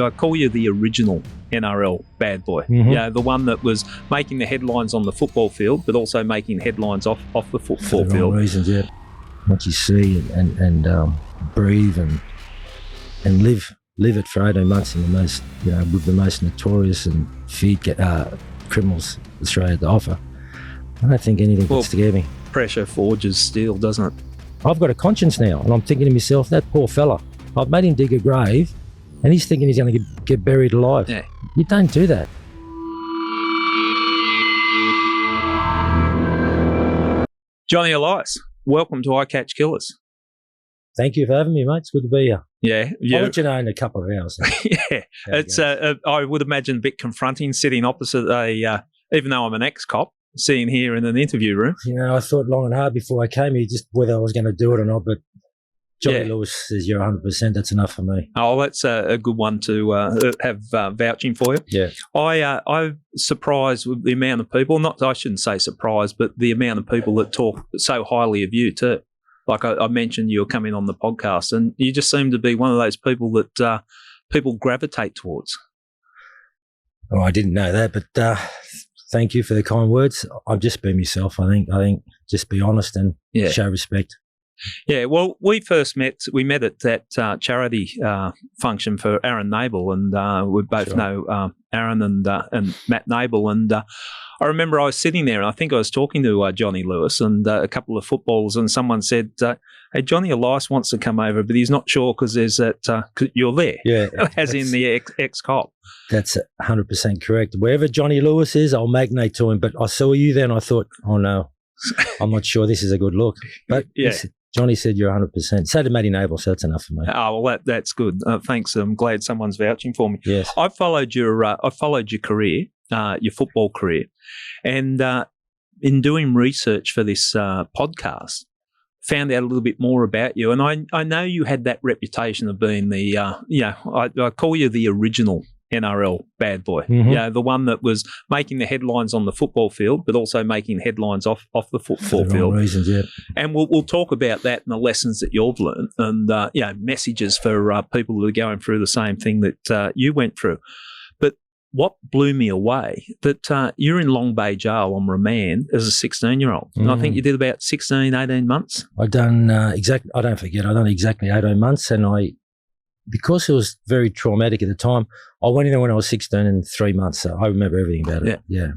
I call you the original NRL bad boy. Mm-hmm. Yeah, the one that was making the headlines on the football field, but also making headlines off the football For the field. wrong reasons, yeah. What you see and breathe and live it for 18 months in the most, with the most notorious and feared criminals Australia to offer. I don't think anything can scare me. Pressure forges steel, doesn't it? I've got a conscience now, and I'm thinking to myself, that poor fella, I've made him dig a grave, and he's thinking he's going to get buried alive. Yeah. You don't do that. Johnny Elias, welcome to I Catch Killers. Thank you for having me, mate. It's good to be here. Yeah. I'll let you know in a couple of hours. Yeah. It's I would imagine a bit confronting sitting opposite even though I'm an ex-cop, sitting here in an interview room. I thought long and hard before I came here just whether I was going to do it or not, but Johnny Lewis says you're 100%. That's enough for me. Oh, that's a good one to have vouching for you. Yeah. I'm surprised with the amount of people, I shouldn't say surprised, but the amount of people that talk so highly of you too. Like I mentioned, you were coming on the podcast, and you just seem to be one of those people that people gravitate towards. Oh, I didn't know that, but thank you for the kind words. I've just been myself. I think just be honest and show respect. Yeah, well, we met at that charity function for Aaron Nabel, and we both know Aaron and Matt Nabel, and I remember I was sitting there, and I think I was talking to Johnny Lewis and a couple of footballers, and someone said, hey, Johnny Elias wants to come over, but he's not sure because there's that, you're there, as in the ex-cop. That's 100% correct. Wherever Johnny Lewis is, I'll magnate to him, but I saw you then, I thought, oh no, I'm not sure this is a good look. But Johnny said you're 100%. So did Matty Nabel, so that's enough for me. Oh, well, that's good. Thanks. I'm glad someone's vouching for me. Yes. I've followed your career, your football career, and in doing research for this podcast, found out a little bit more about you. And I know you had that reputation of being the, I call you the original NRL bad boy. Mm-hmm. The one that was making the headlines on the football field, but also making headlines off the football for the field. Wrong reasons, yeah. And we'll talk about that and the lessons that you've learned, and messages for people that are going through the same thing that you went through. But what blew me away that you're in Long Bay Jail on remand as a 16-year-old, and I think you did about 16, 18 months. I done exactly 18 months, and because it was very traumatic at the time, I went in there when I was 16 and 3 months, so I remember everything about it. Yeah.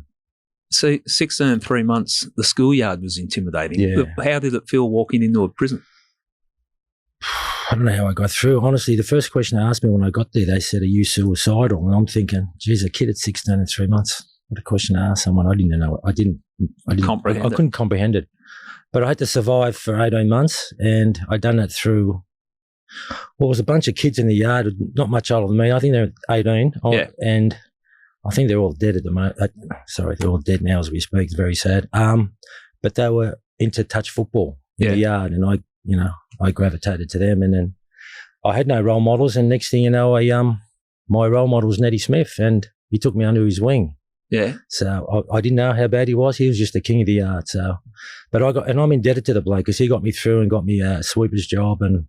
See, 16 and 3 months, the schoolyard was intimidating. Yeah. But how did it feel walking into a prison? I don't know how I got through. Honestly, the first question they asked me when I got there, they said, are you suicidal? And I'm thinking, geez, a kid at 16 and 3 months. What a question to ask someone. I didn't know. I couldn't comprehend it. But I had to survive for 18 months, and I done it through... Well, it was a bunch of kids in the yard, not much older than me. I think they're 18. Yeah. And I think they're all dead at the moment. Sorry, they're all dead now as we speak. It's very sad. But they were into touch football in the yard, and I gravitated to them. And then I had no role models, and next thing you know, my role model was Neddy Smith, and he took me under his wing. Yeah. So I didn't know how bad he was. He was just the king of the yard. So, but I'm indebted to the bloke because he got me through and got me a sweeper's job, and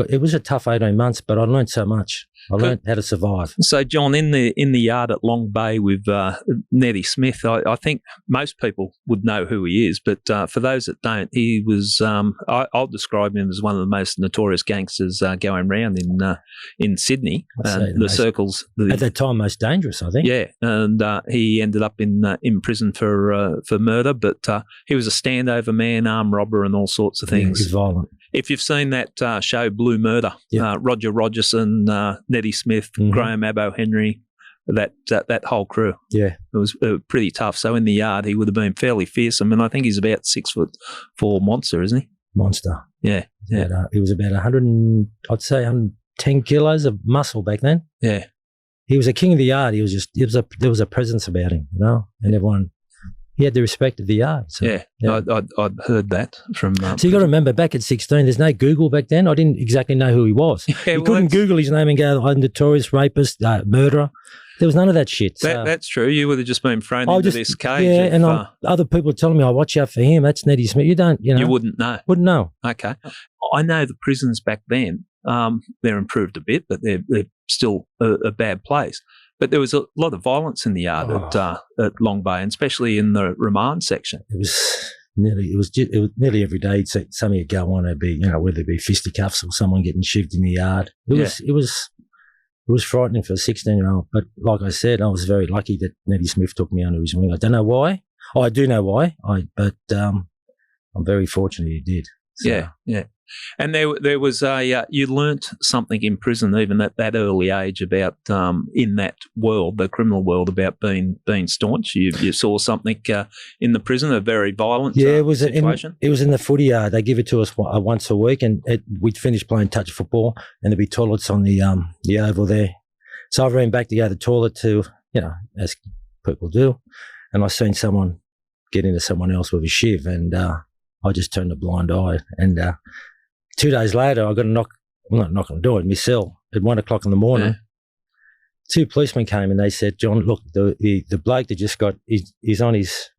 it was a tough 18 months, but I learned so much. I learned how to survive. So, John, in the yard at Long Bay with Neddy Smith, I think most people would know who he is, but for those that don't, he was, I'll describe him as one of the most notorious gangsters going around in Sydney. Circles. At that time, most dangerous, I think. Yeah, and he ended up in prison for murder, but he was a standover man, armed robber, and all sorts of things. Yeah, he was violent. If you've seen that show Blue Murder, Roger Rogerson, Neddy Smith, Graham Abbo Henry, that whole crew. Yeah. It was pretty tough. So in the yard, he would have been fairly fearsome, and I think he's about 6'4" monster, isn't he? Monster. Yeah. But, he was about 110 kilos of muscle back then. Yeah. He was a king of the yard. There was a presence about him, and everyone. He had the respect of the yard. So, I'd heard that from... so you got to remember, back at 16, there's no Google back then. I didn't exactly know who he was. You couldn't Google his name and go, notorious rapist, murderer. There was none of that shit. That's true. You would have just been thrown into this cage. Yeah, and other people are telling me, watch out for him. That's Neddy Smith. You don't, You wouldn't know. Wouldn't know. Okay. I know the prisons back then, They're improved a bit, but they're still a bad place. But there was a lot of violence in the yard at Long Bay, and especially in the remand section. It was nearly every day. You'd see something would go on. It'd be, whether it be fisticuffs or someone getting shivved in the yard. It was frightening for a 16-year-old. But like I said, I was very lucky that Neddy Smith took me under his wing. I don't know why. Oh, I do know why. But I'm very fortunate he did. So. Yeah. And there was you learnt something in prison, even at that early age, about in that world, the criminal world, about being staunch. You saw something in the prison, a very violent situation. It was in the footy yard. They give it to us once a week, and we'd finish playing touch football, and there'd be toilets on the oval there. So I ran back to go to the toilet to, as people do, and I seen someone get into someone else with a shiv, and I just turned a blind eye. And 2 days later, I got a knock. I'm not knocking on the door in my cell at 1 o'clock in the morning. Yeah. 2 policemen came and they said, "John, look, the bloke that just got, he's on his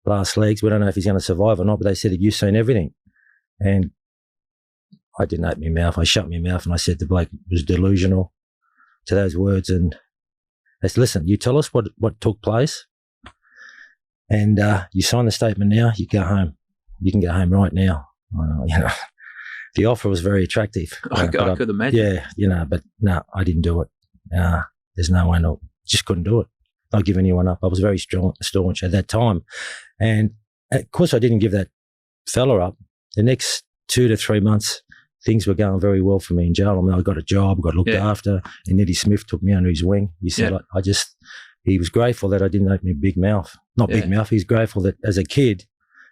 last legs. We don't know if he's going to survive or not." But they said, "Have you seen everything?" And I didn't open my mouth. I shut my mouth and I said the bloke was delusional to those words. And they said, "Listen, you tell us what took place, and you sign the statement now. You go home. You can go home right now." The offer was very attractive. I could imagine. Yeah, but no, I didn't do it. There's no way, just couldn't do it. Not give anyone up. I was very staunch at that time. And of course, I didn't give that fella up. The next 2 to 3 months, things were going very well for me in jail. I mean, I got a job, got looked after, and Neddy Smith took me under his wing. He said, he was grateful that I didn't open my big mouth. Not big mouth. He's grateful that as a kid,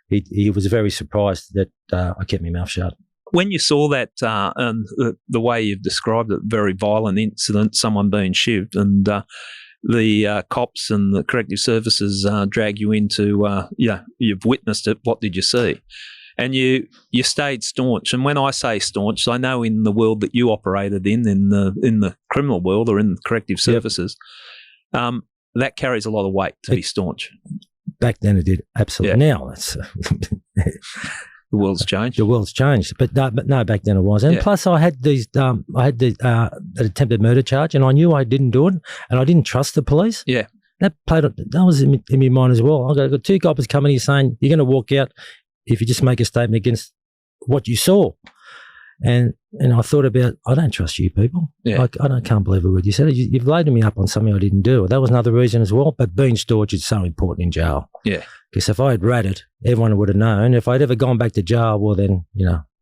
he was very surprised that I kept my mouth shut. When you saw that and the way you've described it, very violent incident, someone being shivved, and the cops and the corrective services drag you into, you've witnessed it. What did you see? And you stayed staunch. And when I say staunch, I know in the world that you operated in the criminal world or in the corrective services, that carries a lot of weight to be staunch. Back then it did, absolutely. Yeah. Now it's... The world's changed. The world's changed, but no, back then it was. And plus, I had the attempted murder charge, and I knew I didn't do it, and I didn't trust the police. Yeah, that was in my mind as well. I got 2 coppers coming here saying you're going to walk out if you just make a statement against what you saw, and I thought about, I don't trust you people. Yeah. I can't believe a word you said. You've loaded me up on something I didn't do. That was another reason as well. But being staunch is so important in jail. Yeah. Because if I had ratted, everyone would have known. If I'd ever gone back to jail, well then,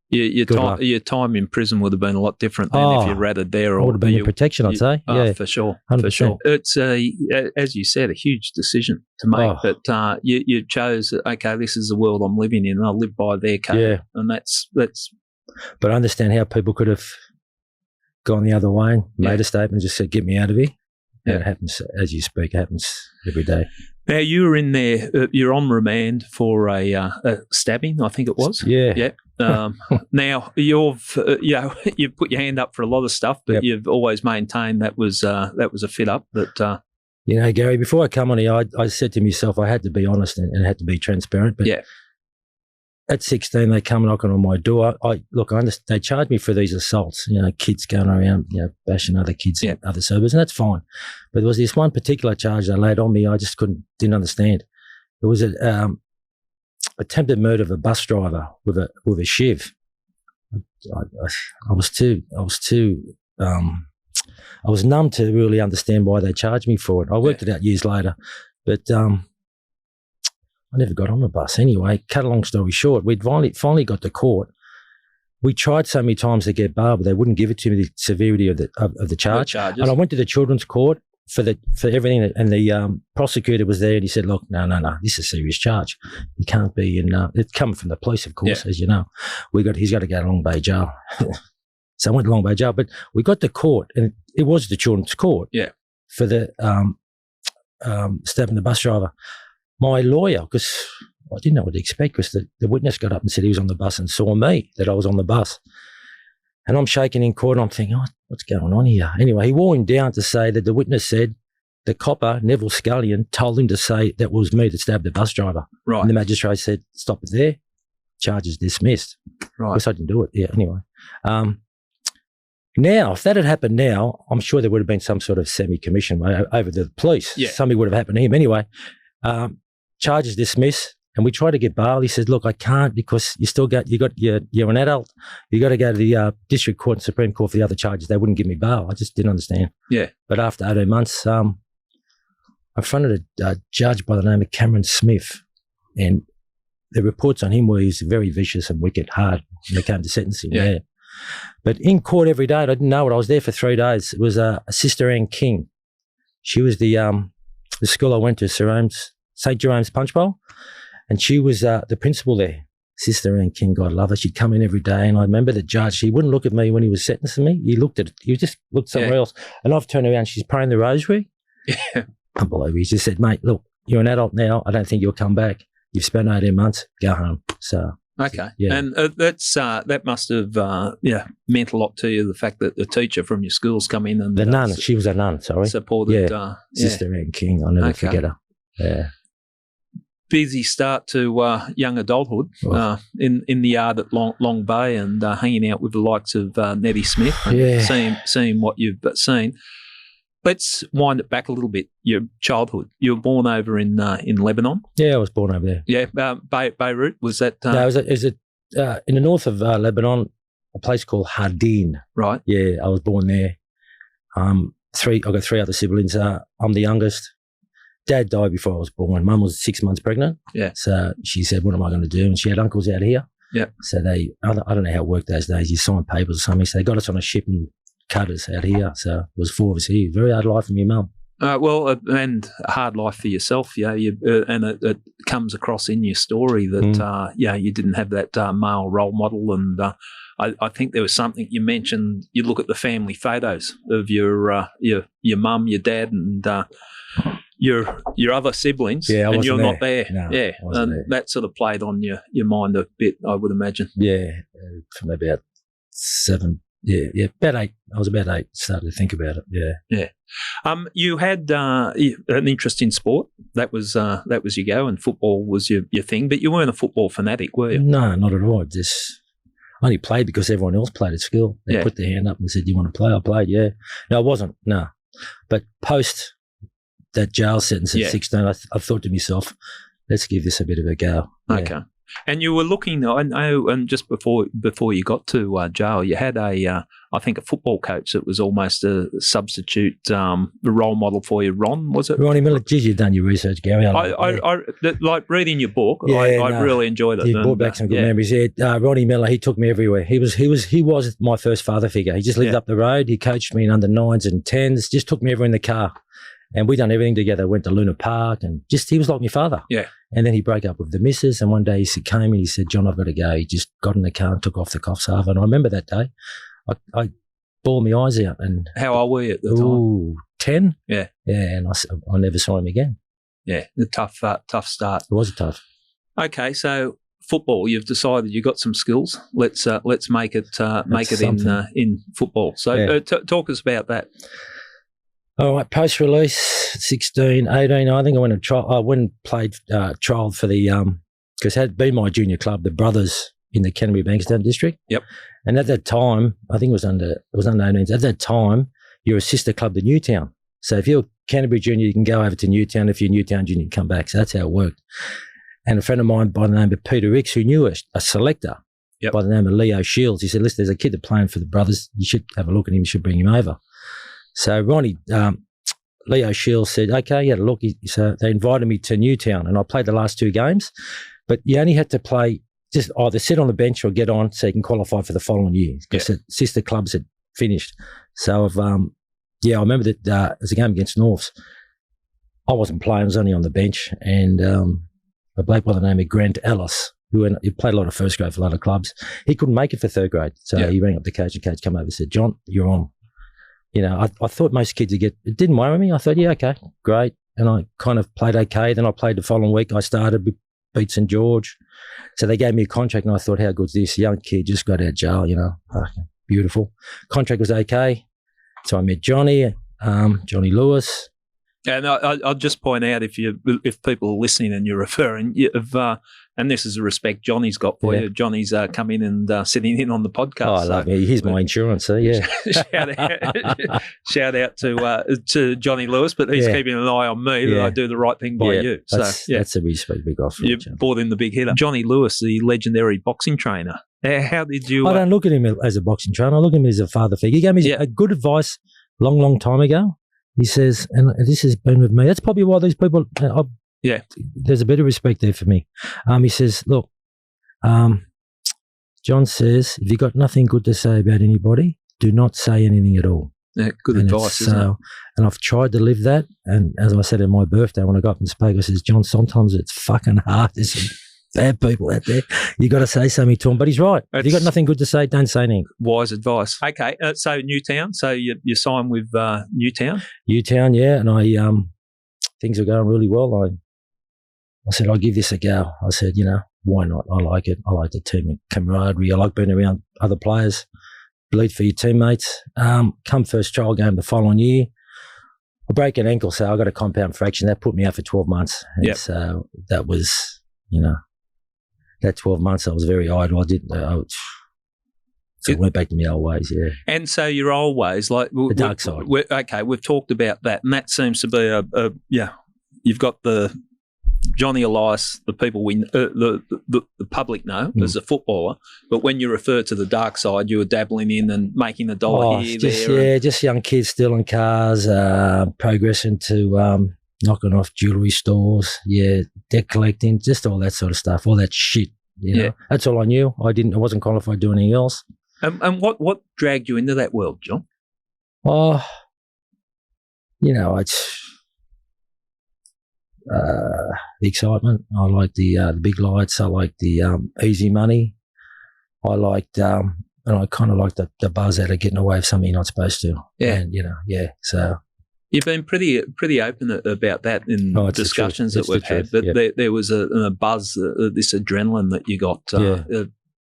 your time in prison would have been a lot different than if you ratted there. Or would have been in protection, I'd say. Yeah, for sure. 100%. For sure. It's, as you said, a huge decision to make. But you chose, okay, this is the world I'm living in, and I'll live by their code. Yeah. And that's... But I understand how people could have gone the other way and made a statement and just said, "Get me out of here." Yeah. And it happens, as you speak, it happens every day. Now, you were in there, you're on remand for a stabbing, I think it was. Yeah. Yeah. Now, you've put your hand up for a lot of stuff, but you've always maintained that was a fit up. That Gary, before I come on here, I said to myself I had to be honest and had to be transparent. But at 16, they come knocking on my door. I understand they charge me for these assaults, kids going around, bashing other kids in other suburbs, and that's fine. But there was this one particular charge they laid on me I just didn't understand. It was an attempted murder of a bus driver with a shiv. I was numb to really understand why they charged me for it. I worked it out years later, but I never got on the bus. Anyway, cut a long story short, we'd finally got to court. We tried so many times to get bail, but they wouldn't give it to me, the severity of the charge. And I went to the children's court for everything, and the prosecutor was there, and he said, "Look, no, this is a serious charge. You can't be in." It's coming from the police, of course, as you know. He's got to go to Long Bay Jail. So I went to Long Bay Jail, but we got to court, and it was the children's court. Yeah. For the stabbing the bus driver. My lawyer, because I didn't know what to expect, because the witness got up and said he was on the bus and saw me, that I was on the bus. And I'm shaking in court and I'm thinking, what's going on here? Anyway, he wore him down to say that the witness said the copper, Neville Scullion, told him to say that was me that stabbed the bus driver. Right. And the magistrate said, "Stop it there. Charges dismissed." Right. Of course, I didn't do it. Yeah, anyway. Now, if that had happened now, I'm sure there would have been some sort of semi-commission over the police. Yeah. Something would have happened to him. Anyway, charges dismissed, and we tried to get bail. He said, look, I can't because you're an adult. You got to go to the district court and Supreme Court for the other charges. They wouldn't give me bail. I just didn't understand. Yeah. But after 18 months, I fronted a judge by the name of Cameron Smith, and the reports on him were he's very vicious and wicked, hard when it came to sentencing. Yeah. But in court every day, I didn't know it. I was there for 3 days. It was Sister Anne King. She was the school I went to, St. Jerome's Punch Bowl, and she was the principal there. Sister Anne King, God love her. She'd come in every day, and I remember the judge. He wouldn't look at me when he was sentencing me. He just looked somewhere else. And I've turned around. She's praying the rosary. Yeah. Unbelievable. He just said, mate, look, you're an adult now. I don't think you'll come back. You've spent 18 months. Go home. So. Okay. Yeah. And that must have meant a lot to you, the fact that the teacher from your school's come in and the nun. She was a nun. Sorry. Supported. Sister Anne King. I'll never forget her. Yeah. Busy start to young adulthood in the yard at Long Bay and hanging out with the likes of Neddy Smith and seeing what you've seen. Let's wind it back a little bit. Your childhood. You were born over in Lebanon. Yeah, I was born over there. Yeah, Beirut. Was that? No, it was in the north of Lebanon, a place called Hardin. Right. Yeah, I was born there. I've got 3 other siblings. I'm the youngest. Dad died before I was born. Mum was 6 months pregnant. Yeah. So she said, what am I going to do? And she had uncles out here. Yeah. So I don't know how it worked those days. You signed papers or something. So they got us on a ship and cut us out here. So it was 4 of us here. Very hard life for me, Mum. And a hard life for yourself. Yeah. And it comes across in your story that, you didn't have that male role model. And I think there was something you mentioned. You look at the family photos of your mum, your dad, and your other siblings, and you're not there. No, and that sort of played on your mind a bit, I would imagine. Yeah, from about 7. Yeah, about 8. I was about 8. Started to think about it. Yeah. You had an interest in sport. That was your go, and football was your thing. But you weren't a football fanatic, were you? No, not at all. I only played because everyone else played at school. They put their hand up and said, "Do you want to play?" I played. Yeah. No, I wasn't. No, but post that jail sentence at 16, I thought to myself, let's give this a bit of a go. Okay. And you were looking, I know, and just before you got to jail, you had I think a football coach that was almost a substitute role model for you. Ron, was it?Ronnie Miller. Geez, you've done your research, Gary. I like reading your book. I really enjoyed it. You brought back some good memories. Yeah, Ronnie Miller, he took me everywhere. He was my first father figure. He just lived up the road. He coached me in under 9s and 10s. Just took me everywhere in the car. And we done everything together. Went to Luna Park and he was like my father. Yeah. And then he broke up with the missus. And one day he came and he said, "John, I've got to go." He just got in the car and took off the cops half. And I remember that day. I bawled my eyes out. And how old were you at the time? 10. Yeah. Yeah. And I never saw him again. Yeah. The tough start. It was tough. Okay. So football, you've decided you got some skills. Let's make it in football. So talk us about that. All right, post-release, 16, 18, I think I went and played trial for the, because it had been my junior club, the Brothers in the Canterbury Bankstown district. Yep. And at that time, I think it was under 18s. At that time, you're a sister club to Newtown. So if you're Canterbury junior, you can go over to Newtown. If you're Newtown junior, you can come back. So that's how it worked. And a friend of mine by the name of Peter Ricks, who knew a selector by the name of Leo Shields, he said, "Listen, there's a kid that's playing for the Brothers. You should have a look at him. You should bring him over." So Leo Shields said, "Okay, he had a look." So they invited me to Newtown, and I played the last 2 games. But you only had to play, just either sit on the bench or get on so you can qualify for the following year, because the sister clubs had finished. So I remember that it was a game against Norths. I wasn't playing, I was only on the bench, and a bloke by the name of Grant Elias, who played a lot of first grade for a lot of clubs, he couldn't make it for 3rd grade. So he rang up the coach, and coach came over and said, "John, you're on." You know, I thought most kids would it didn't worry me. I thought, yeah, okay, great. And I kind of played okay. Then I played the following week. I started with beat St. George. So they gave me a contract, and I thought, how good's this? Young kid, just got out of jail, beautiful. Contract was okay. So I met Johnny Lewis. And I'll just point out if people are listening and you're referring, and this is a respect Johnny's got for you. Johnny's come in and sitting in on the podcast. Oh, I love it. He's my insurance, yeah. shout out to Johnny Lewis, but he's keeping an eye on me that I do the right thing by you. That's a respect we got for you. Brought in the big hitter. Johnny Lewis, the legendary boxing trainer. How did you... I don't look at him as a boxing trainer. I look at him as a father figure. He gave me a good advice long time ago. He says, and this has been with me. That's probably why these people... there's a bit of respect there for me. He says, look, John says, if you've got nothing good to say about anybody, do not say anything at all. Yeah, good advice, isn't it? And I've tried to live that. And as I said at my birthday, when I got up and spoke, I says, John, sometimes it's fucking hard. There's some bad people out there. You got to say something to them. But he's right. If you've got nothing good to say, don't say anything. Wise advice. Okay, so Newtown. So you signed with Newtown? Newtown, yeah. And things are going really well. I said, I'll give this a go. I said, why not? I like it. I like the team camaraderie. I like being around other players. Bleed for your teammates. Come first trial game the following year, I break an ankle, so I got a compound fracture. That put me out for 12 months. And so that was, that 12 months I was very idle. So I went back to my old ways, yeah. And so your old ways, like... the dark side. Okay, we've talked about that, and that seems to be you've got the Johnny Elias, the people the public know as a footballer, but when you refer to the dark side, you were dabbling in and making a dollar just young kids stealing cars, progressing to knocking off jewellery stores, debt collecting, just all that sort of stuff, all that shit. That's all I knew. I wasn't qualified to do anything else. And what dragged you into that world, John? Oh, it's the excitement. I like the big lights. I like the easy money. I liked, and I kind of like the buzz out of getting away with something you're not supposed to. Yeah. And, so. You've been pretty open about that in discussions that we've had, but there was a buzz, this adrenaline that you got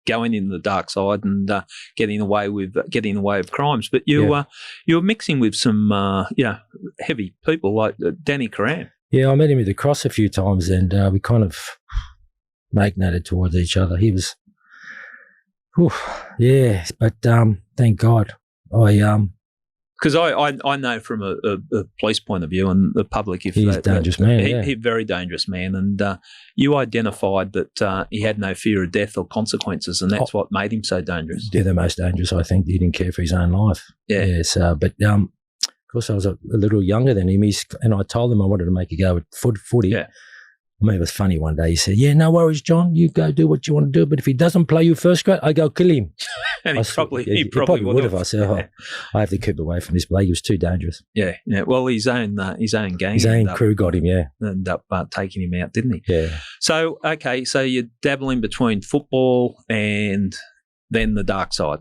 going in the dark side and getting away with crimes. But you were mixing with some heavy people like Danny Karam. Yeah, I met him at the cross a few times, and we kind of magnated towards each other. He was, but thank God, because I know from a police point of view and the public, he's a dangerous man. He's a very dangerous man, and you identified that he had no fear of death or consequences, and that's what made him so dangerous. They're the most dangerous, I think. He didn't care for his own life. Yeah. So, but of course, I was a little younger than him, and I told him I wanted to make a go at footy. Yeah. I mean, it was funny one day. He said, no worries, John, you go do what you want to do, but if he doesn't play you first grade, I go kill him. And he probably would have. I said, I have to keep away from this bloke. He was too dangerous. Yeah. Well, his own gang. His own crew got him, ended up taking him out, didn't he? Yeah. So, okay, so you're dabbling between football and then the dark side.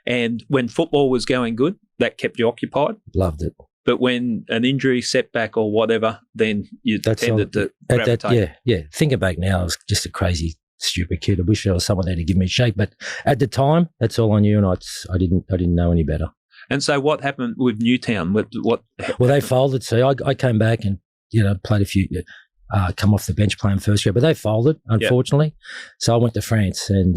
And when football was going good, that kept you occupied? Loved it. But when an injury, setback or whatever, then you tended to gravitate. Thinking back now, I was just a crazy, stupid kid. I wish there was someone there to give me a shake. But at the time, that's all I knew, and I didn't know any better. And so what happened with Newtown? What? Well, they folded. So I came back and, played a few, come off the bench playing first grade. But they folded, unfortunately. Yep. So I went to France and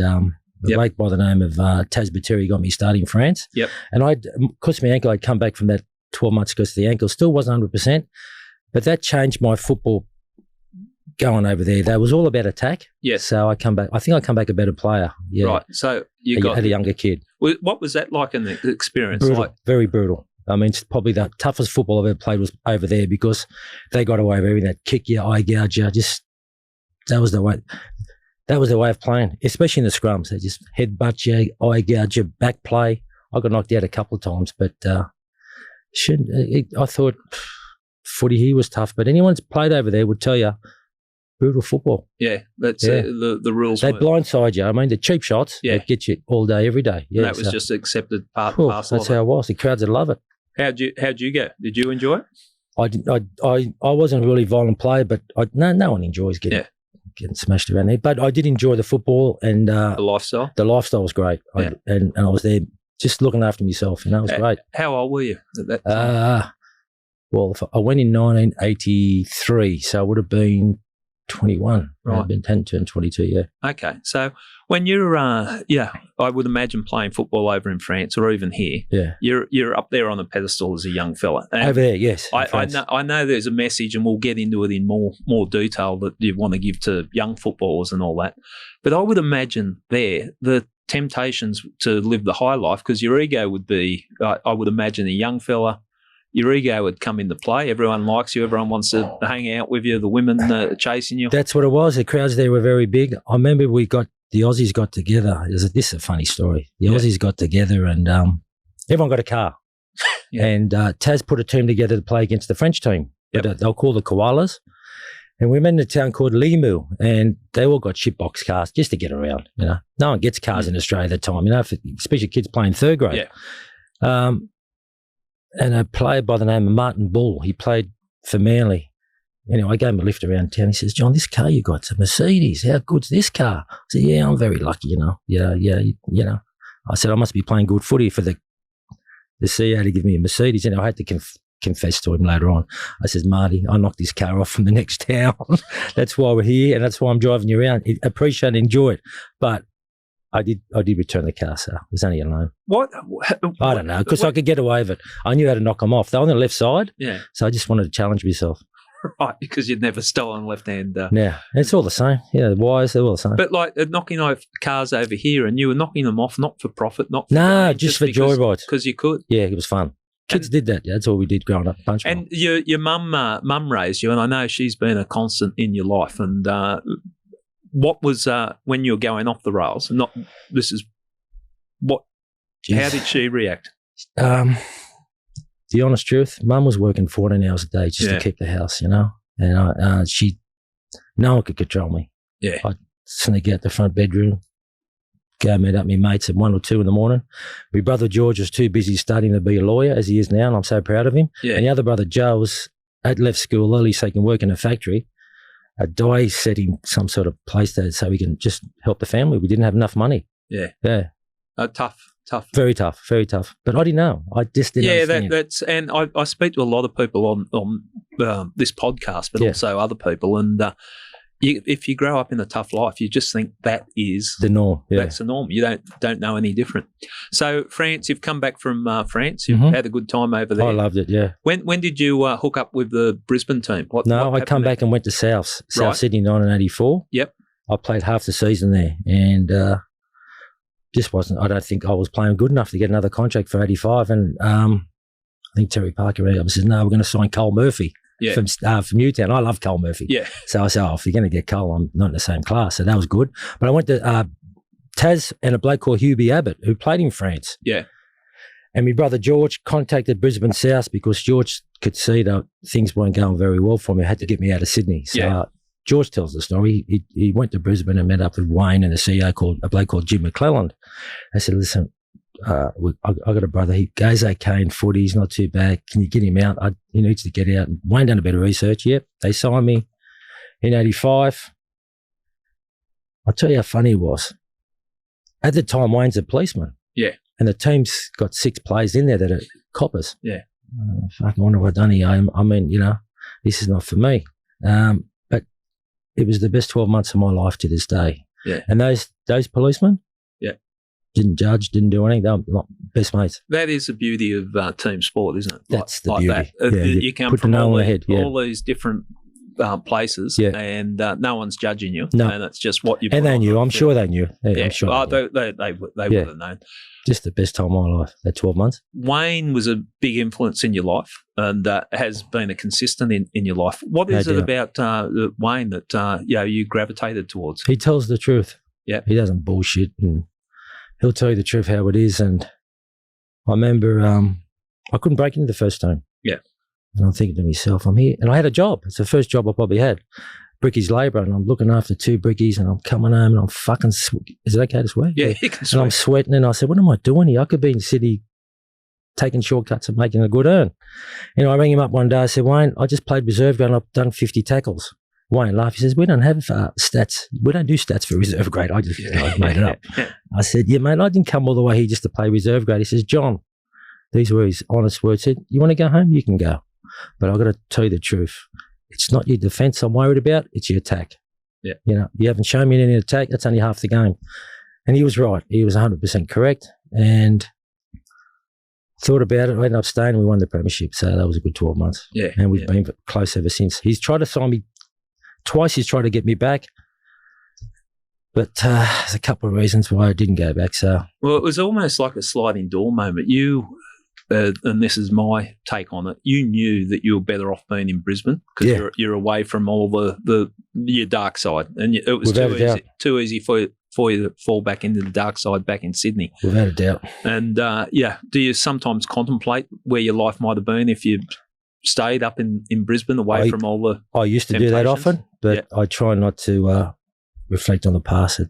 the bloke by the name of Taz Bateri got me starting in France. Yep. And because my ankle, I'd come back from that 12 months because the ankle still wasn't 100%, but that changed my football going over there. That was all about attack. Yes. So I come back a better player. Yeah. Right. So had a younger kid. What was that like in the experience? Brutal, very brutal. I mean, it's probably the toughest football I've ever played was over there because they got away with everything. That kick you, eye gouge you. That was the way. That was the way of playing, especially in the scrums. They just headbutt you, eye gouge you, back play. I got knocked out a couple of times, but I thought footy here was tough, but anyone who's played over there would tell you brutal football. Yeah, that's the rules. They blindside you. I mean, the cheap shots that get you all day, every day. Yeah, and that was just accepted part and parcel. That's how it was. The crowds would love it. How'd you go? Did you enjoy it? I wasn't a really violent player, but no one enjoys getting smashed around there. But I did enjoy the football and the lifestyle. The lifestyle was great, and I was there just looking after myself. It was great. How old were you at that time? Well, I went in 1983, so I would have been 21. Right. I've been 10, turned 22, yeah. Okay. So when you're, I would imagine playing football over in France or even here, you're up there on a pedestal as a young fella. And over there, yes. I know there's a message, and we'll get into it in more detail that you want to give to young footballers and all that. But I would imagine there the temptations to live the high life, because your ego would be, I would imagine a young fella, your ego would come into play. Everyone likes you. Everyone wants to hang out with you. The women chasing you. That's what it was. The crowds there were very big. I remember the Aussies got together. This is a funny story. The Aussies got together and everyone got a car. And Taz put a team together to play against the French team. But they'll call the Koalas. And we met in a town called Limoux, and they all got shitbox cars just to get around. No one gets cars in Australia at the time, especially kids playing third grade. Yeah. And a player by the name of Martin Bull, he played for Manly. Anyway, I gave him a lift around town. He says, John, this car you got's a Mercedes. How good's this car? I said, yeah, I'm very lucky, Yeah. I said, I must be playing good footy for the CEO to give me a Mercedes. And I had to confess to him later on. I says, Marty, I knocked this car off from the next town. That's why we're here, and that's why I'm driving you around. Appreciate and enjoy it. But I did return the car, so it was only a loan. What? I don't know, because I could get away with it. I knew how to knock them off. They're on the left side, so I just wanted to challenge myself. Right, because you'd never stolen left-hand. Yeah, it's all the same. Yeah, the wires, they're all the same. But like knocking off cars over here, and you were knocking them off not for profit, not for gain, just for joyrides. Because you could. Yeah, it was fun. Kids did that. That's all we did growing up. And your mum raised you, and I know she's been a constant in your life. And what was when you were going off the rails? How did she react? The honest truth, Mum was working 14 hours a day just to keep the house, and no one could control me. Yeah, I'd sneak out the front bedroom, go meet up with my mates at 1 or 2 in the morning. My brother George was too busy studying to be a lawyer, as he is now, and I'm so proud of him. Yeah. And the other brother Joe had left school early so he can work in a factory. Di set him some sort of place there so we can just help the family. We didn't have enough money. Yeah. Yeah. Tough. Very tough. But I didn't know. I just didn't understand. That's and I speak to a lot of people on this podcast, but also other people. And if you grow up in a tough life, you just think that is the norm. Yeah. That's the norm. You don't know any different. So France, you've come back from France. You've had a good time over there. I loved it. Yeah. When did you hook up with the Brisbane team? I come back and went to South Sydney 1984. Yep. I played half the season there, and just wasn't. I don't think I was playing good enough to get another contract for 85. And I think Terry Parker says, "No, we're going to sign Cole Murphy." Yeah. From Newtown. I love Cole Murphy. Yeah. So I said, if you're going to get Cole, I'm not in the same class. So that was good. But I went to Taz and a bloke called Hubie Abbott, who played in France. Yeah. And my brother George contacted Brisbane South because George could see that things weren't going very well for me. He had to get me out of Sydney. So George tells the story. He went to Brisbane and met up with Wayne and the CEO a bloke called Jim McClelland. I said, listen, I got a brother. He goes okay in footy. He's not too bad. Can you get him out? He needs to get out. And Wayne done a bit of research. Yep, they signed me in 85. I'll tell you how funny it was. At the time, Wayne's a policeman. Yeah. And the team's got 6 players in there that are coppers. Yeah. Fuck, I wonder what I've done here. I mean, this is not for me. But it was the best 12 months of my life to this day. Yeah. And those policemen, didn't judge, didn't do anything. They were like best mates. That is the beauty of team sport, isn't it? That's the beauty. That. Yeah, you come from all these different places, and no one's judging you. No. And it's just what you. And they knew. I'm sure they knew. Yeah, I'm sure they would have known. Just the best time of my life. That 12 months. Wayne was a big influence in your life, and has been a consistent in your life. What is it about Wayne that you gravitated towards? He tells the truth. Yeah, he doesn't bullshit, and he'll tell you the truth how it is. And I remember I couldn't break into the first time. Yeah. And I'm thinking to myself, I'm here. And I had a job. It's the first job I probably had. Bricky's labourer. And I'm looking after 2 brickies, and I'm coming home and I'm fucking is it okay to swear? Yeah, you can swear. And I'm sweating, and I said, what am I doing here? I could be in City taking shortcuts and making a good earn. I rang him up one day. I said, Wayne, I just played reserve grade and I've done 50 tackles. Wayne laughed. He says, we don't have stats. We don't do stats for reserve grade. I just made it up. I said, yeah, mate, I didn't come all the way here just to play reserve grade. He says, John, these were his honest words. Said, you want to go home? You can go. But I've got to tell you the truth. It's not your defence I'm worried about, it's your attack. Yeah. You know, you haven't shown me any attack, that's only half the game. And he was right. He was 100% correct. And thought about it. I ended up staying and we won the premiership. So that was a good 12 months. Yeah. And we've been close ever since. He's tried to sign me twice. He's tried to get me back. But there's a couple of reasons why I didn't go back. So, well, it was almost like a sliding door moment. You, and this is my take on it, you knew that you were better off being in Brisbane because you're away from all your dark side. And it was too easy for you to fall back into the dark side back in Sydney. Without a doubt. And, do you sometimes contemplate where your life might have been if you stayed up in Brisbane away from all the I used to do that often, but I try not to reflect on the past. It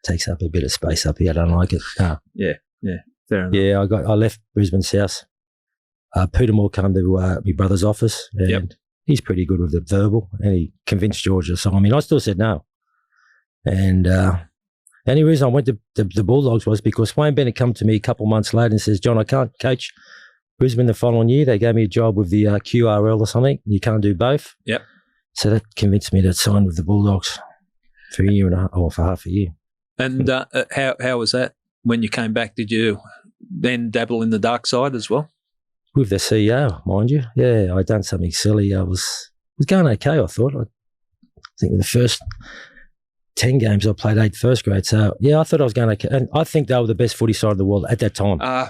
takes up a bit of space up here. I don't like it. Yeah, fair enough. Yeah, I left Brisbane South. Peter Moore came to my brother's office, and he's pretty good with the verbal, and he convinced George to sign me. I still said no. And the only reason I went to the Bulldogs was because Wayne Bennett come to me a couple of months later and says, John, I can't coach Brisbane the following year. They gave me a job with the QRL or something. You can't do both. Yep. So that convinced me to sign with the Bulldogs for a year and a half, or for half a year. And how was that when you came back? Did you then dabble in the dark side as well? With the CEO, mind you. Yeah, I'd done something silly. I was going okay, I thought. I think in the first 10 games I played 8 first grade. So, yeah, I thought I was going okay. And I think they were the best footy side of the world at that time. I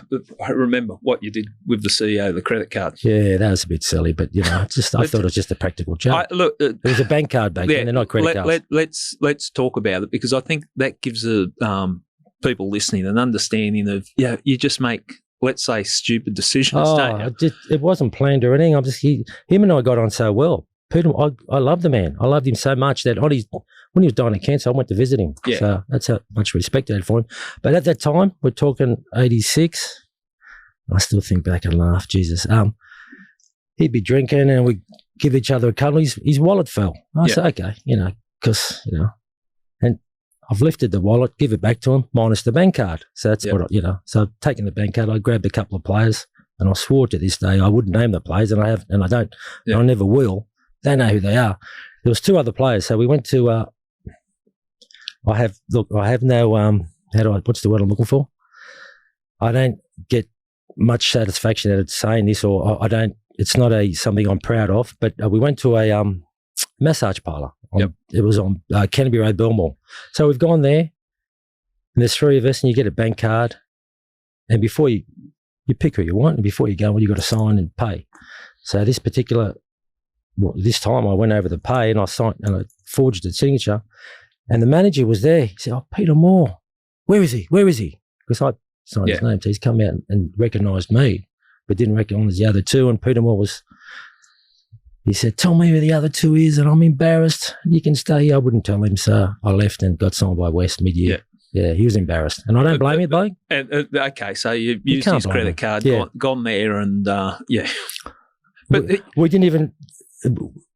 remember what you did with the CEO, the credit card. Yeah, that was a bit silly, but, you know, I thought it was just a practical joke. Look, it was a bank card back then, they're not credit cards. Let's talk about it, because I think that gives people listening an understanding of, you just make, let's say, stupid decisions, don't you? It wasn't planned or anything. Him and I got on so well. Peter, I love the man. I loved him so much that when he was dying of cancer, I went to visit him. Yeah. So that's how much respect I had for him. But at that time, we're talking 86. I still think back and laugh. Jesus. He'd be drinking and we'd give each other a cuddle. His wallet fell. I said, okay, because, and I've lifted the wallet, give it back to him, minus the bank card. So that's what, so I've taken the bank card, I grabbed a couple of players, and I swore to this day I wouldn't name the players, and I don't, and I never will. They know who they are. There was 2 other players, so we went to. I have no. What's the word I'm looking for? I don't get much satisfaction out of saying this, or I don't. It's not something I'm proud of. But we went to a massage parlour. It was on Canterbury Road, Balmain. So we've gone there, and there's 3 of us, and you get a bank card, and before you pick who you want, and before you go, you've got to sign and pay. So this time I went over the pay and I signed and I forged the signature, and the manager was there. He said, "Oh, Peter Moore, where is he? Where is he?" Because I signed his name. So he's come out and recognised me, but didn't recognise the other 2. And Peter Moore he said, "Tell me who the other 2 is, and I'm embarrassed. You can stay here." I wouldn't tell him, so I left and got signed by West mid-year. Yeah, he was embarrassed, and I don't blame him, bloke. Okay, so you used his credit card, gone there, and but we didn't even.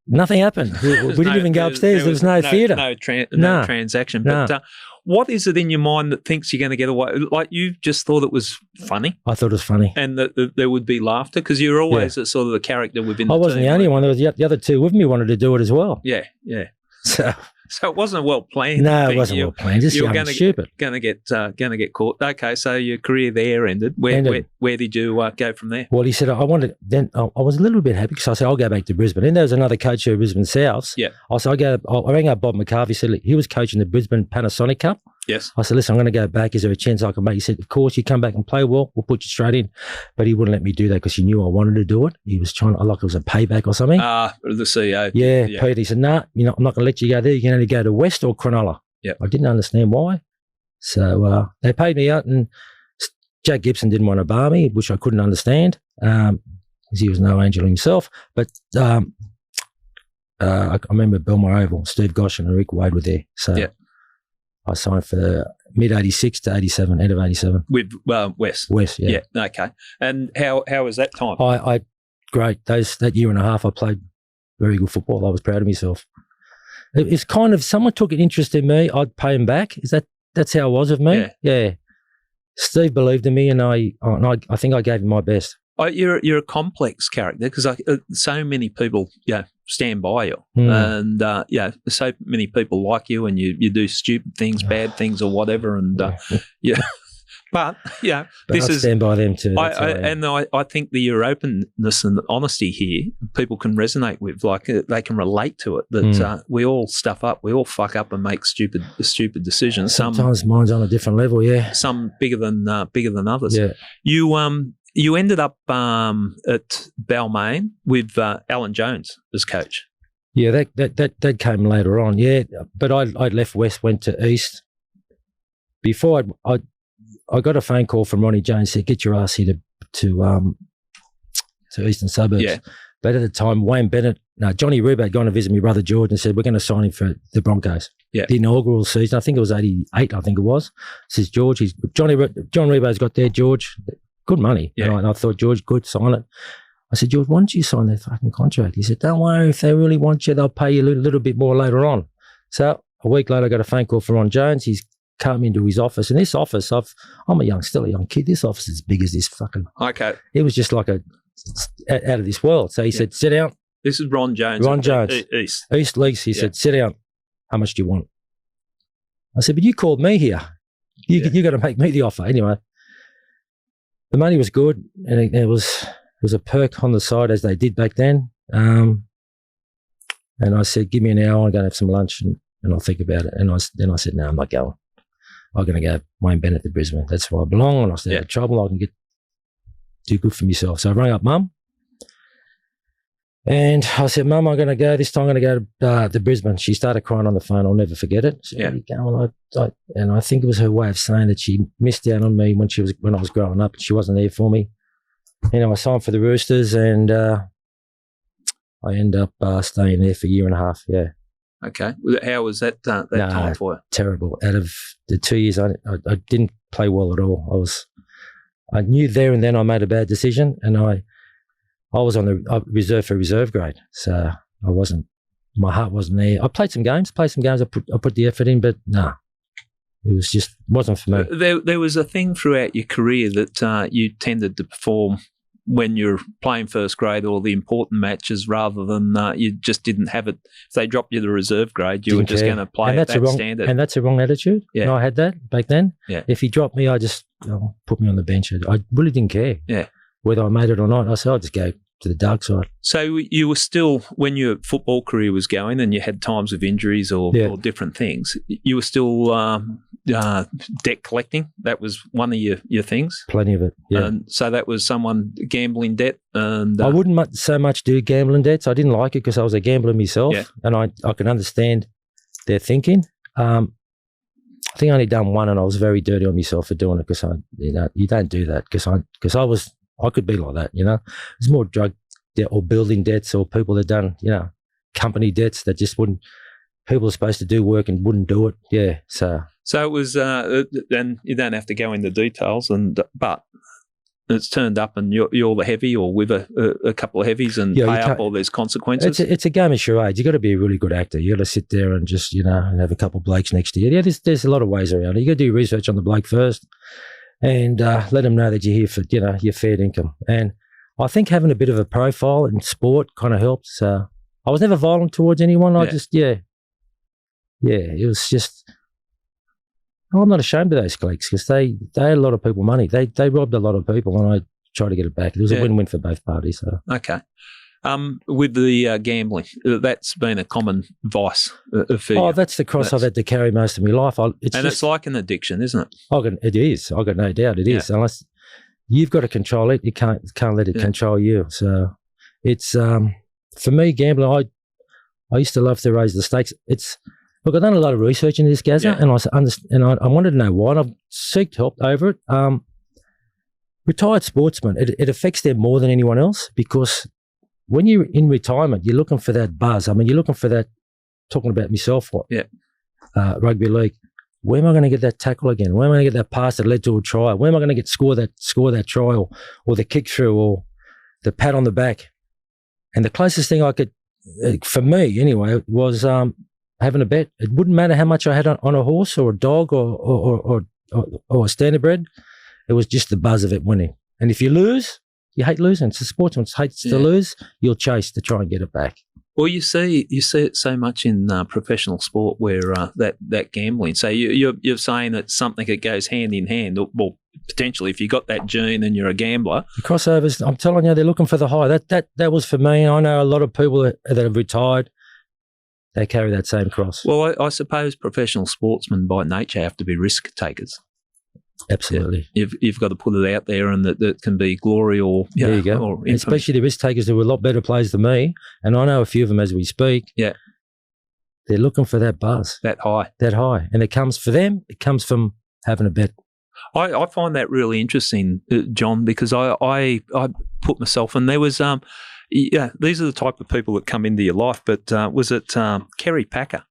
Nothing happened. We didn't even go upstairs. There was no theatre. No transaction. But what is it in your mind that thinks you're going to get away? Like, you just thought it was funny? I thought it was funny. And that there would be laughter? Because you're always sort of the character within the team. I wasn't the only one. There was the other 2 with me wanted to do it as well. Yeah. So it wasn't well planned. No, it wasn't well planned. Just young and stupid. Going to get caught. Okay, so your career there ended. Where did you go from there? Well, he said I was a little bit happy because I said I'll go back to Brisbane. Then there was another coach of Brisbane South. Yeah. I said I rang up Bob McCarthy. He said he was coaching the Brisbane Panasonic Cup. Yes. I said, listen, I'm going to go back. Is there a chance I can make? He said, of course, you come back and play well, we'll put you straight in. But he wouldn't let me do that because he knew I wanted to do it. He was trying, like it was a payback or something. The CEO. Yeah. Peter, he said, nah, I'm not going to let you go there. You can only go to West or Cronulla. Yep. I didn't understand why. So they paid me out, and Jack Gibson didn't want to bar me, which I couldn't understand because he was no angel himself. But I remember Belmar Oval, Steve Gosh and Rick Wade were there. So I signed for mid-86 to 87, end of 87. With West? West, yeah. Yeah, okay. And how was that time? Great. That year and a half I played very good football. I was proud of myself. It's kind of, someone took an interest in me, I'd pay him back. That's how it was with me? Yeah. Steve believed in me, and I think I gave him my best. You're a complex character because so many people stand by you, and so many people like you, and you do stupid things, bad things, or whatever, and But this I is stand by them too. I think your openness and honesty here, people can resonate with. Like they can relate to it. That we all stuff up, we all fuck up and make stupid decisions. Sometimes mine's on a different level. Yeah, some bigger than others. Yeah, you ended up at Balmain with Alan Jones as coach. Yeah, that came later on. Yeah, but I left West, went to East. Before I got a phone call from Ronnie Jones, said, "Get your ass here to Eastern Suburbs." Yeah. But at the time, Johnny Reba had gone to visit my brother George and said, "We're going to sign him for the Broncos." Yeah. The inaugural season, I think it was 88, I think it was. Says George, John Reba's got there, George, good money. Yeah. And I thought, George, good, sign it. I said, George, why don't you sign that fucking contract? He said, don't worry, if they really want you, they'll pay you a little bit more later on. So a week later, I got a phone call from Ron Jones. He's come into his office. And this office, I'm still a young kid. This office is as big as this fucking. Okay. It was just like out of this world. So he said, sit down. This is Ron Jones. Ron Jones. East Leagues. He said, sit down. How much do you want? I said, but you called me here. You got to make me the offer. Anyway, the money was good. And it was a perk on the side as they did back then. And I said, give me an hour. I'm going to have some lunch and I'll think about it. And then I said, no, I'm not going. I'm going to go Wayne Bennett to Brisbane. That's where I belong. And I stay out of trouble. I can do good for myself. So I rang up Mum. And I said, Mum, I'm going to go. This time I'm going to go to Brisbane. She started crying on the phone. I'll never forget it. She said, where are you going? And I think it was her way of saying that she missed out on me when I was growing up. She wasn't there for me. I signed for the Roosters and I ended up staying there for a year and a half. Yeah. Okay. How was that time for you? Terrible. Out of the 2 years, I didn't play well at all. I knew there and then I made a bad decision, and I was on the reserve for reserve grade, so my heart wasn't there. I played some games. I put the effort in, but it wasn't for me. There was a thing throughout your career that you tended to perform when you're playing first grade or the important matches rather than you just didn't have it. If they dropped you to reserve grade, you were just going to play at that standard. And that's a wrong attitude. Yeah. And I had that back then. Yeah. If he dropped me, I just put me on the bench. I really didn't care whether I made it or not. I said, I'll just go to the dark side. So you were still, when your football career was going and you had times of injuries or different things, you were still debt collecting. That was one of your things. Plenty of it. Yeah. And so that was someone gambling debt. And I wouldn't so much do gambling debts. I didn't like it because I was a gambler myself, and I can understand their thinking. I think I only done one, and I was very dirty on myself for doing it because you don't do that because I could be like that. It's more drug debt or building debts or people that done company debts that just wouldn't. People are supposed to do work and wouldn't do it. Yeah, So it was, and you don't have to go into details, but it's turned up and you're the heavy or with a couple of heavies and pay up or there's consequences. It's a game of charades. You got to be a really good actor. You got to sit there and just, and have a couple of blokes next to you. Yeah, there's a lot of ways around it. You got to do research on the bloke first and let them know that you're here for, your fair income. And I think having a bit of a profile in sport kind of helps. I was never violent towards anyone. I just, it was just... I'm not ashamed of those cliques because they had a lot of people money. They robbed a lot of people, and I tried to get it back. It was a win-win for both parties. So. Okay. With the gambling, that's been a common vice for you. Oh, that's the cross I've had to carry most of my life. It's like an addiction, isn't it? It is. I got no doubt it is. Unless you've got to control it, you can't let it control you. So it's for me, gambling. I used to love to raise the stakes. Look, I've done a lot of research into this, Gazza, and I wanted to know why, and I've sought help over it. Retired sportsmen, it affects them more than anyone else because when you're in retirement, you're looking for that buzz. I mean, you're looking for that, talking about myself, rugby league. Where am I going to get that tackle again? Where am I going to get that pass that led to a try? Where am I going to score that try or the kick through or the pat on the back? And the closest thing I could, for me anyway, was having a bet. It wouldn't matter how much I had on a horse or a dog or a standardbred. It was just the buzz of it winning. And if you lose, You hate losing. It's a sportsman hates to lose. You'll chase to try and get it back. Well, you see it so much in professional sport where that gambling. So you're saying it's something that goes hand in hand. Well, potentially, if you got that gene and you're a gambler, the crossovers. I'm telling you, they're looking for the high. That was for me. I know a lot of people that have retired. They carry that same cross. Well, I suppose professional sportsmen by nature have to be risk takers. Absolutely. You've got to put it out there, and that can be glory or there you go. Or especially the risk takers who are a lot better players than me, and I know a few of them as we speak. Yeah, they're looking for that buzz, that high, and it comes for them. It comes from having a bet. I find that really interesting, John, because I put myself, and there was these are the type of people that come into your life. But was it Kerry Packer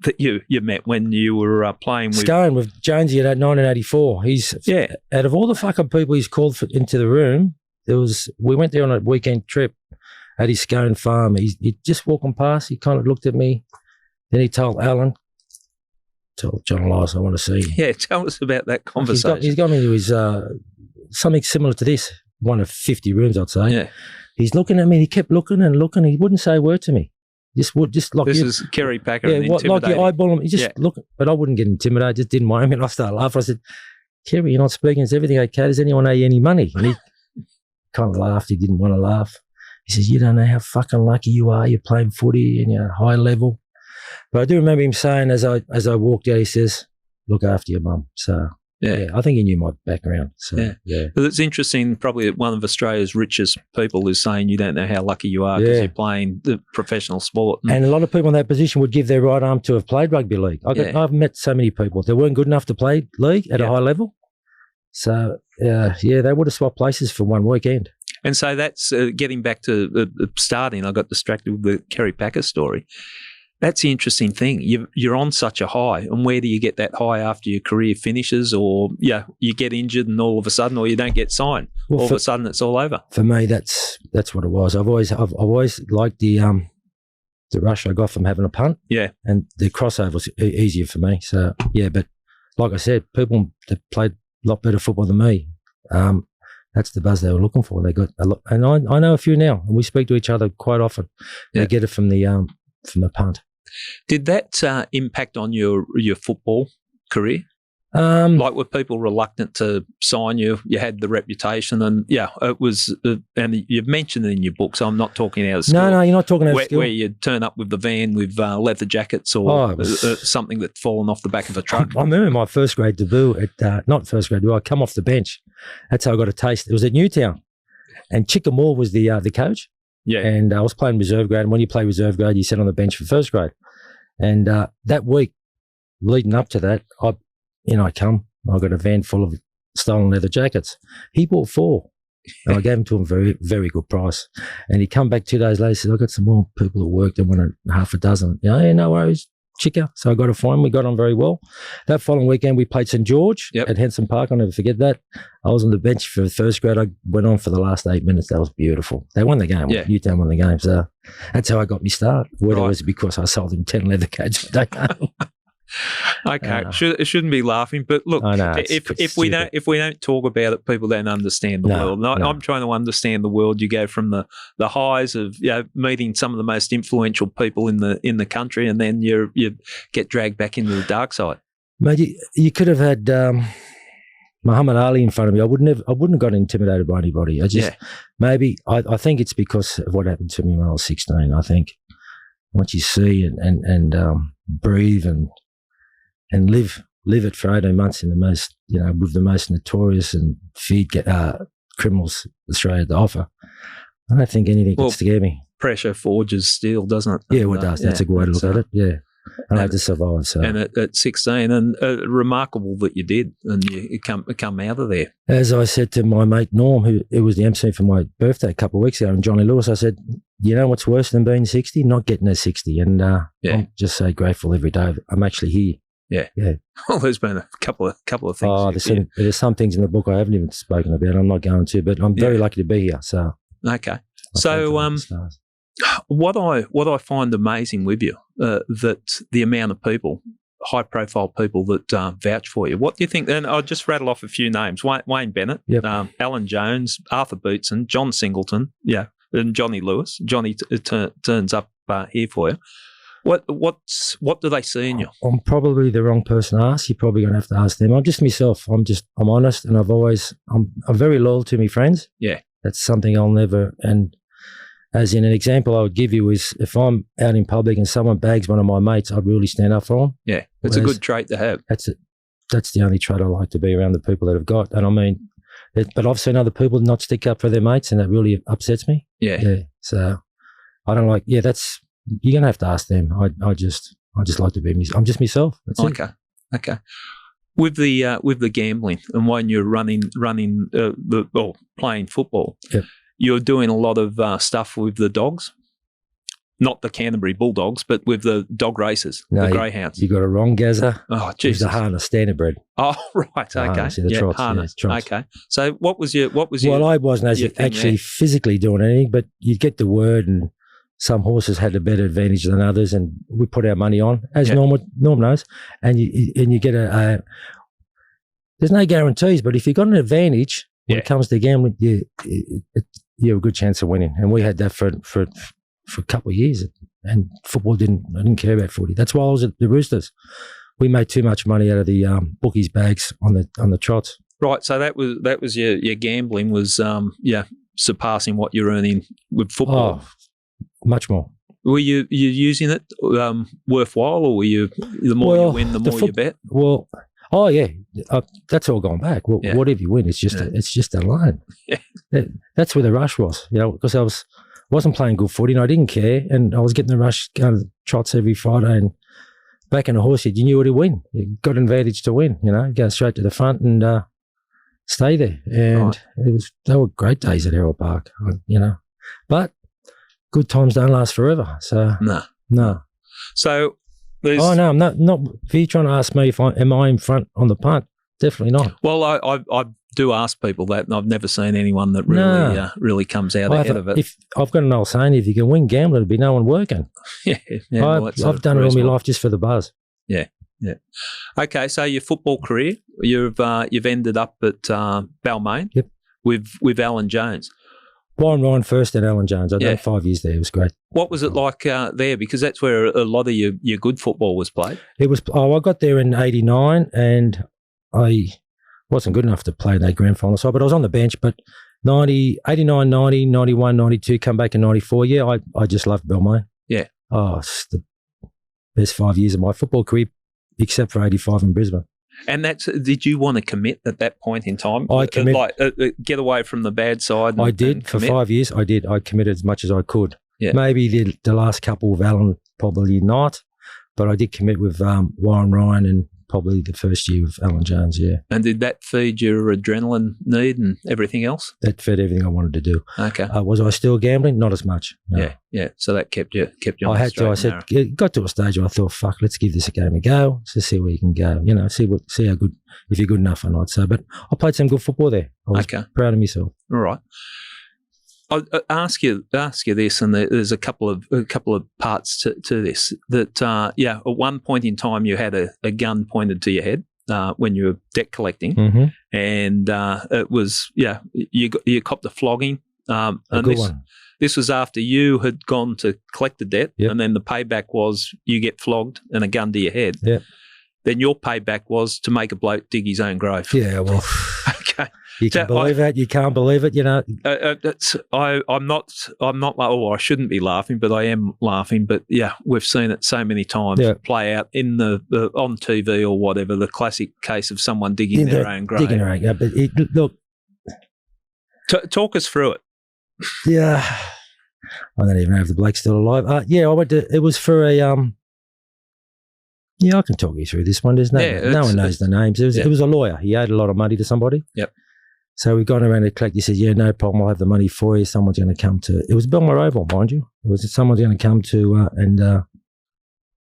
that you met when you were playing with Scone with Jonesy at 1984? He's out of all the fucking people he's called into the room, we went there on a weekend trip at his Scone farm. He just walking past, he kind of looked at me, then he told John Elias, I want to see you. Yeah, tell us about that conversation. He's got me to his something similar to this, one of 50 rooms, I'd say. Yeah. He's looking at me, he kept looking and looking, he wouldn't say a word to me. Just like this is Kerry Packer. Yeah, like you eyeball him. He just look, but I wouldn't get intimidated. Just didn't mind him. And I started laughing. I said, "Kerry, you're not speaking. Is everything okay? Does anyone owe you any money?" And he kind of laughed. He didn't want to laugh. He says, "You don't know how fucking lucky you are. You're playing footy and you're high level." But I do remember him saying as I walked out, he says, "Look after your mum." So. Yeah, I think he knew my background. So, yeah. But it's interesting, probably one of Australia's richest people is saying you don't know how lucky you are because you're playing the professional sport. And a lot of people in that position would give their right arm to have played rugby league. I've met so many people that weren't good enough to play league at a high level. So, they would have swapped places for one weekend. And so that's getting back to starting. I got distracted with the Kerry Packer story. That's the interesting thing. You're on such a high, and where do you get that high after your career finishes, or you get injured, and all of a sudden, or you don't get signed, all of a sudden it's all over. For me, that's what it was. I've always liked the rush I got from having a punt. Yeah, and the crossover was easier for me. So but like I said, people that played a lot better football than me. That's the buzz they were looking for. They got a lot, and I know a few now, and we speak to each other quite often. They get it from the punt. Did that impact on your football career? Like, were people reluctant to sign you? You had the reputation, and it was. And you've mentioned it in your book, so I'm not talking out of school. No, you're not talking out of school. Where you turn up with the van with leather jackets or something that's fallen off the back of a truck. I remember my first grade debut not first grade debut. I come off the bench. That's how I got a taste. It was at Newtown, and Chickamore was the coach. Yeah, and I was playing reserve grade. And when you play reserve grade, you sit on the bench for first grade. And that week, leading up to that, I got a van full of stolen leather jackets. He bought 4, and I gave them to him very, very good price. And he come back 2 days later and said, "I got some more people at work that want half a dozen." Yeah, no worries, Chica. So I got a fine. We got on very well. That following weekend, we played St George at Henson Park. I'll never forget that. I was on the bench for the first grade. I went on for the last 8 minutes. That was beautiful. They won the game. Yeah. Newtown won the game. So that's how I got my start. Whether it was because I sold him 10 leather coats, I don't know. Okay, it shouldn't be laughing, but look, if we don't talk about it, people don't understand the world. I'm trying to understand the world. You go from the highs of meeting some of the most influential people in the country, and then you get dragged back into the dark side. Mate, you could have had Muhammad Ali in front of me. I wouldn't have got intimidated by anybody. Maybe I think it's because of what happened to me when I was 16. I think once you see and breathe and live it for 18 months in the most, with the most notorious and feared criminals Australia had to offer, I don't think anything can scare me. Pressure forges steel, doesn't it? Yeah, it does. That's a good way to look at it. Yeah. I had to survive. So. And at 16, and remarkable that you did, and you come out of there. As I said to my mate Norm, who was the MC for my birthday a couple of weeks ago, and Johnny Lewis, I said, "You know what's worse than being 60? Not getting to 60." And I'm just so grateful every day. I'm actually here. Yeah. Well, there's been a couple of things. Oh, there's some things in the book I haven't even spoken about. I'm not going to, but I'm very lucky to be here. So okay. So what I find amazing with you that the amount of people. high-profile people that vouch for you. What do you think? And I'll just rattle off a few names: Wayne Bennett, Alan Jones, Arthur Bootson, John Singleton, and Johnny Lewis. Johnny turns up here for you. What do they see in you? I'm probably the wrong person to ask. You're probably going to have to ask them. I'm just myself. I'm honest, and I'm very loyal to my friends. Yeah, that's something I'll never. And as in an example, I would give you is if I'm out in public and someone bags one of my mates, I'd really stand up for them. Yeah, it's a good trait to have. That's it. That's the only trait I like to be around the people that have got. And I mean, but I've seen other people not stick up for their mates, and that really upsets me. Yeah. So I don't like. Yeah, that's. You're gonna have to ask them. I just like to be. I'm just myself. That's it. Okay. With the gambling and when you're running playing football, you're doing a lot of stuff with the dogs, not the Canterbury Bulldogs, but with the dog races, the greyhounds. You got a wrong, Gazza. Oh, Jesus. The harness, standardbred. Oh, right. Okay. The trots. Harness. Yeah, trots. Okay. So what was your? Well, I wasn't actually physically doing anything, but you'd get the word and. Some horses had a better advantage than others, and we put our money on, as Norm knows. And you get a there's no guarantees, but if you've got an advantage when it comes to gambling, you have a good chance of winning. And we had that for a couple of years. And football I didn't care about footy. That's why I was at the Roosters. We made too much money out of the bookies bags on the trots. Right. So that was your gambling was surpassing what you're earning with football. Oh, much more. Were you using it worthwhile, or were you the more you win, the more you bet? Well, that's all gone back. Well, whatever you win, it's just a loan. Yeah. That's where the rush was, because I wasn't playing good footy and I didn't care, and I was getting the rush going to trots every Friday and backing a horse. You knew what to win. You got an advantage to win. Go straight to the front and stay there. And they were great days at Harold Park. But. Good times don't last forever. So no. So there's. Oh no, I'm not. If you're trying to ask me am I in front on the punt, definitely not. Well, I do ask people that, and I've never seen anyone that really comes out ahead of it. If I've got an old saying, if you can win gambling, there'll be no one working. I've done it all my life just for the buzz. Yeah. Okay, so your football career, you've ended up at Balmain. Yep. With Alan Jones. Warren Ryan first and Alan Jones. I did 5 years there. It was great. What was it like there? Because that's where a lot of your good football was played. It was. I got there in '89, and I wasn't good enough to play that grand final side, but I was on the bench. But 89, 90, 91, 92, come back in 94. Yeah, I just loved Balmain. Yeah. Oh, it's the best 5 years of my football career, except for 85 in Brisbane. And did you want to commit at that point in time? I committed. Get away from the bad side. I did for 5 years. I did. I committed as much as I could. Yeah. Maybe the last couple with Alan, probably not, but I did commit with Warren Ryan and probably the first year with Alan Jones. Yeah. And did that feed your adrenaline need and everything else? That fed everything I wanted to do. Okay. Was I still gambling? Not as much. No. Yeah. So that kept you. On I had to. I said, it got to a stage where I thought, fuck, let's give this a game a go. Just see where you can go. See how good, if you're good enough or not. So, but I played some good football there. I was proud of myself. All right. I'll ask you this, and there's a couple of parts to this. That at one point in time you had a gun pointed to your head when you were debt collecting, and it was you copped a flogging. A good one. This was after you had gone to collect the debt, and then the payback was you get flogged and a gun to your head. Yeah. Then your payback was to make a bloke dig his own grave. Yeah, well, okay. You can believe it. You can't believe it. I'm not like, I shouldn't be laughing, but I am laughing. But we've seen it so many times play out in the on TV or whatever. The classic case of someone digging their own grave. Digging their own, but look. Talk us through it. Yeah, I don't even know if the bloke's still alive. I went to. It was for a Yeah, I can talk you through this one. There's no one knows the names. It was a lawyer. He owed a lot of money to somebody. Yep. So we've gone around to collect. He said, yeah, no problem. I'll have the money for you. Someone's going to come to, it was Balmain Oval, mind you. It was someone's going to come to and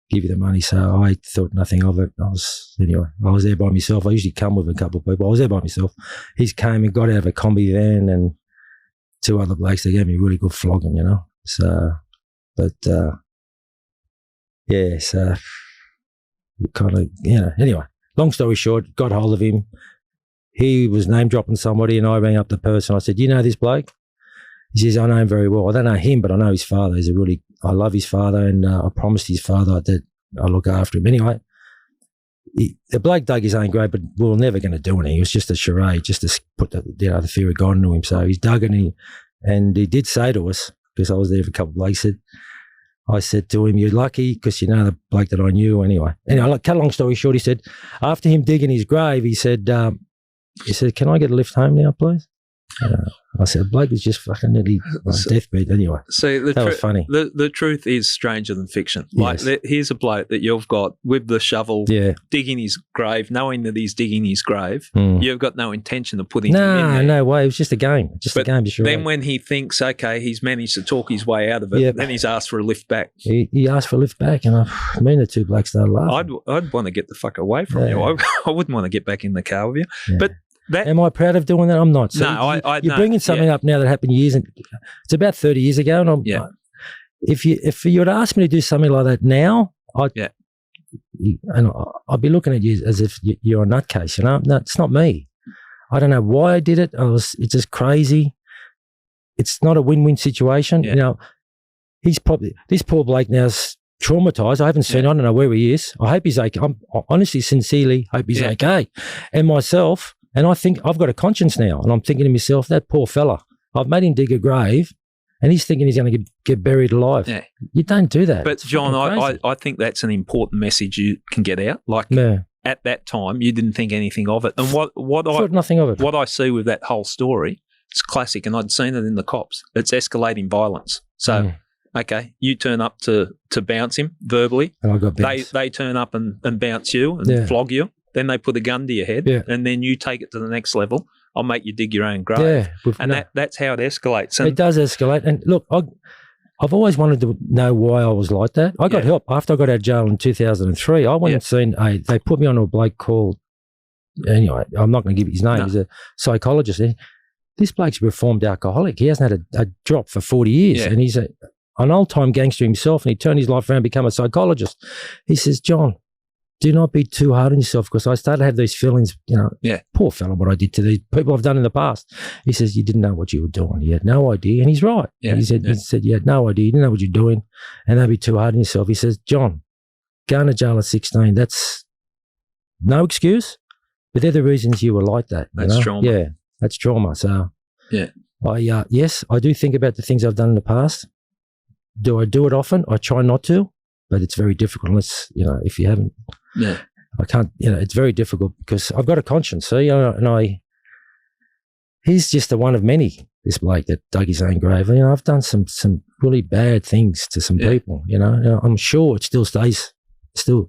give you the money. So I thought nothing of it. I was there by myself. I usually come with a couple of people. I was there by myself. He came and got out of a combi van and two other blokes. They gave me a really good flogging, So, but, so kind of, anyway, long story short, got hold of him. He was name dropping somebody, and I rang up the person. I said, "You know this bloke?" He says, "I know him very well. I don't know him, but I know his father. I love his father, and I promised his father that I'll look after him." Anyway, the bloke dug his own grave, but we were never going to do anything. It was just a charade, just to put the fear of God into him. So he's dug, and he did say to us, because I was there for a couple of blokes, I said to him, "You're lucky," because the bloke that I knew anyway. Anyway, cut a long story short, he said, after him digging his grave, he said, "Can I get a lift home now, please?" I said, "Bloke is just fucking nearly deathbed anyway." See, that was funny. The truth is stranger than fiction. Yes. Like, here's a bloke that you've got with the shovel, digging his grave, knowing that he's digging his grave. You've got no intention of putting him in there. No way. It was just a game. A game. Then when he thinks, okay, he's managed to talk his way out of it, then he's asked for a lift back. He asked for a lift back, and me and the two blokes started laughing. I'd want to get the fuck away from you. I wouldn't want to get back in the car with you. Yeah. But am I proud of doing that? I'm not. So you're bringing something up now that happened years, and it's about 30 years ago. And if you had asked me to do something like that now, I'd be looking at you as if you're a nutcase. No, it's not me. I don't know why I did it. It's just crazy. It's not a win-win situation. Yeah. He's probably, this poor bloke now's traumatized. I haven't seen. I don't know where he is. I hope he's okay. I'm honestly, sincerely hope he's okay. And myself. And I think I've got a conscience now, and I'm thinking to myself, that poor fella, I've made him dig a grave, and he's thinking he's going to get buried alive. Yeah. You don't do that. But, John, I think that's an important message you can get out. Like, at that time, you didn't think anything of it. And thought nothing of it. What I see with that whole story, it's classic, and I'd seen it in the cops. It's escalating violence. So, okay, you turn up to bounce him verbally. And I got bounced. They turn up and bounce you and flog you. Then they put a gun to your head, and then you take it to the next level. I'll make you dig your own grave. Yeah, and that's how it escalates. And it does escalate. And look, I've always wanted to know why I was like that. I got help after I got out of jail in 2003. I went and seen they put me on a bloke called, anyway, I'm not going to give his name. No. He's a psychologist. This bloke's a reformed alcoholic. He hasn't had a drop for 40 years, and he's an old-time gangster himself, and he turned his life around and become a psychologist. He says, "John, do not be too hard on yourself," because I started to have these feelings, poor fella, what I did to these people I've done in the past. He says, "You didn't know what you were doing. You had no idea." And he's right. Yeah, he said, "You had no idea. You didn't know what you're doing, and don't be too hard on yourself." He says, "John, going to jail at 16, that's no excuse, but they're the reasons you were like that." That's trauma. Yeah, that's trauma. So, yes, I do think about the things I've done in the past. Do I do it often? I try not to, but it's very difficult unless, if you haven't. Yeah, I can't. It's very difficult because I've got a conscience. See, and he's just the one of many. This bloke that dug his own grave. I've done some really bad things to some people. I'm sure it still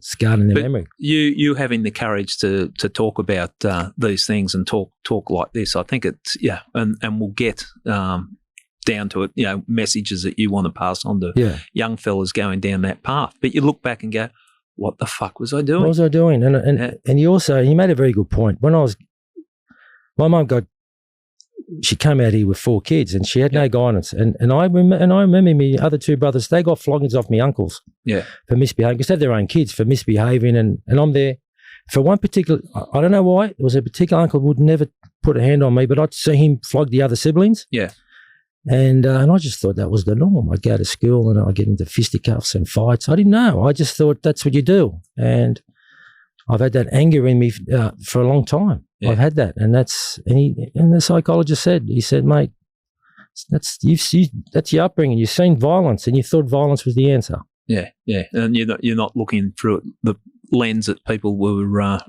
scarred in their memory. You having the courage to talk about these things and talk like this, I think it's and we'll get down to it. Messages that you want to pass on to young fellas going down that path. But you look back and go, what the fuck was I doing? What was I doing? And he made a very good point. When my mum she came out here with 4 kids and she had no guidance. And I remember my other 2 brothers, they got floggings off my uncles for misbehaving, because they had their own kids for misbehaving. And I'm there for one particular, I don't know why, it was a particular uncle who would never put a hand on me, but I'd see him flog the other siblings. Yeah. And I just thought that was the norm. I'd go to school and I'd get into fisticuffs and fights. I didn't know. I just thought that's what you do. And I've had that anger in me for a long time. Yeah. I've had that. And and the psychologist said, "Mate, that's your upbringing. You've seen violence and you thought violence was the answer." Yeah, yeah. And you're not looking through the lens that people were, other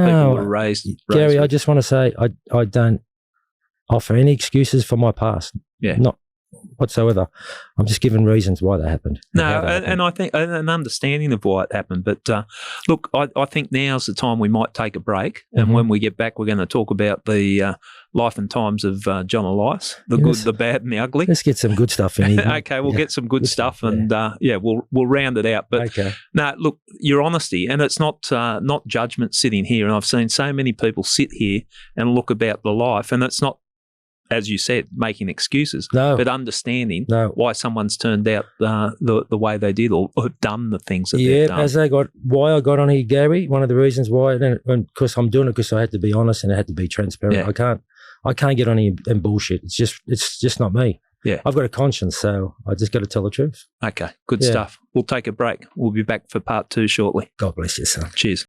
people were raised Gary, with. I just want to say I don't offer any excuses for my past. Yeah. Not whatsoever. I'm just giving reasons why that happened. No, and I think an understanding of why it happened. But look, I think now's the time we might take a break. And when we get back, we're going to talk about the life and times of John Elias, the good, the bad and the ugly. Let's get some good stuff in here. Okay, we'll get some good stuff and we'll round it out. But no, look, your honesty, and it's not judgment sitting here. And I've seen so many people sit here and look about the life, and it's not as you said, making excuses, No. but understanding No. why someone's turned out the way they did or have done the things that they've done. Why I got on here, Gary, one of the reasons why, because I'm doing it because I had to be honest and I had to be transparent. Yeah. I can't get on here and bullshit. It's just not me. Yeah. I've got a conscience, so I just got to tell the truth. Okay, good stuff. We'll take a break. We'll be back for part 2 shortly. God bless you, son. Cheers.